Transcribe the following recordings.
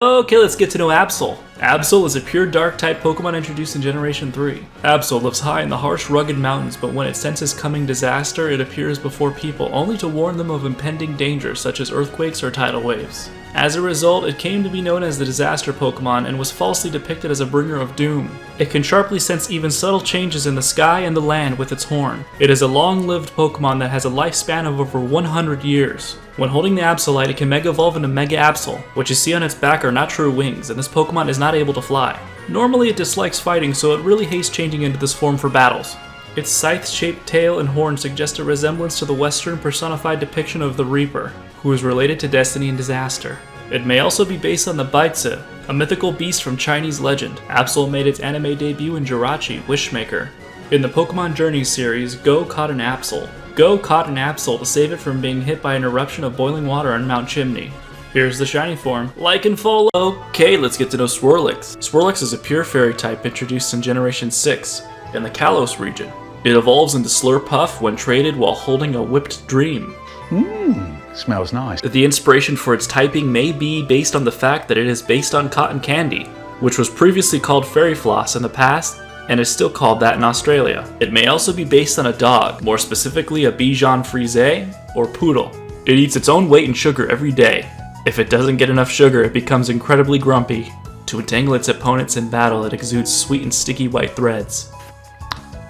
Okay, let's get to know Absol. Absol is a pure dark type Pokemon introduced in Generation 3. Absol lives high in the harsh, rugged mountains, but when it senses coming disaster, it appears before people, only to warn them of impending dangers such as earthquakes or tidal waves. As a result, it came to be known as the Disaster Pokemon and was falsely depicted as a bringer of doom. It can sharply sense even subtle changes in the sky and the land with its horn. It is a long-lived Pokemon that has a lifespan of over 100 years. When holding the Absolite, it can Mega Evolve into Mega Absol. What you see on its back are not true wings, and this Pokemon is not able to fly. Normally it dislikes fighting, so it really hates changing into this form for battles. Its scythe-shaped tail and horn suggest a resemblance to the Western personified depiction of the Reaper, who is related to destiny and disaster. It may also be based on the Baizi, a mythical beast from Chinese legend. Absol made its anime debut in Jirachi, Wishmaker. In the Pokemon Journey series, Go caught an Absol. Go caught an Absol to save it from being hit by an eruption of boiling water on Mount Chimney. Here's the shiny form. Like and follow! Okay, let's get to know Swirlix. Swirlix is a pure fairy type introduced in Generation 6 in the Kalos region. It evolves into Slurpuff when traded while holding a whipped dream. Smells nice. The inspiration for its typing may be based on the fact that it is based on cotton candy, which was previously called fairy floss in the past, and is still called that in Australia. It may also be based on a dog, more specifically a Bichon Frise or Poodle. It eats its own weight in sugar every day. If it doesn't get enough sugar, it becomes incredibly grumpy. To entangle its opponents in battle, it exudes sweet and sticky white threads.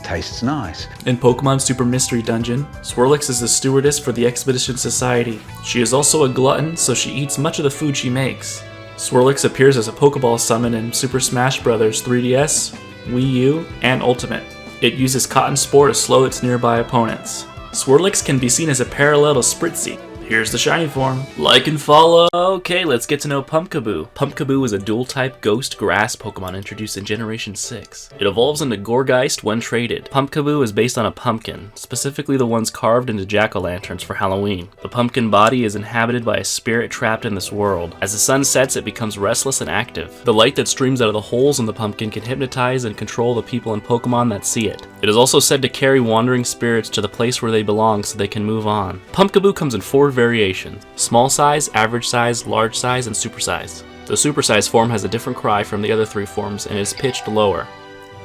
Tastes nice. In Pokemon Super Mystery Dungeon, Swirlix is the stewardess for the Expedition Society. She is also a glutton, so she eats much of the food she makes. Swirlix appears as a Pokeball summon in Super Smash Bros. 3DS, Wii U, and Ultimate. It uses Cotton Spore to slow its nearby opponents. Swirlix can be seen as a parallel to Spritzy. Here's the shiny form. Like and follow! Okay, let's get to know Pumpkaboo. Pumpkaboo is a dual-type ghost grass Pokemon introduced in Generation 6. It evolves into Gourgeist when traded. Pumpkaboo is based on a pumpkin, specifically the ones carved into jack-o'-lanterns for Halloween. The pumpkin body is inhabited by a spirit trapped in this world. As the sun sets, it becomes restless and active. The light that streams out of the holes in the pumpkin can hypnotize and control the people and Pokemon that see it. It is also said to carry wandering spirits to the place where they belong so they can move on. Pumpkaboo comes in 4 variations: small size, average size, large size, and super size. The super size form has a different cry from the other 3 forms and is pitched lower.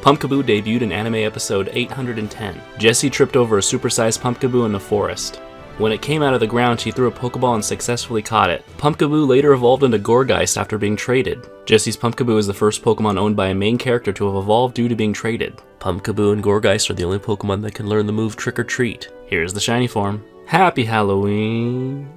Pumpkaboo debuted in anime episode 810. Jessie tripped over a supersized Pumpkaboo in the forest. When it came out of the ground, she threw a Pokeball and successfully caught it. Pumpkaboo later evolved into Gourgeist after being traded. Jessie's Pumpkaboo is the first Pokemon owned by a main character to have evolved due to being traded. Pumpkaboo and Gourgeist are the only Pokemon that can learn the move Trick or Treat. Here's the shiny form. Happy Halloween!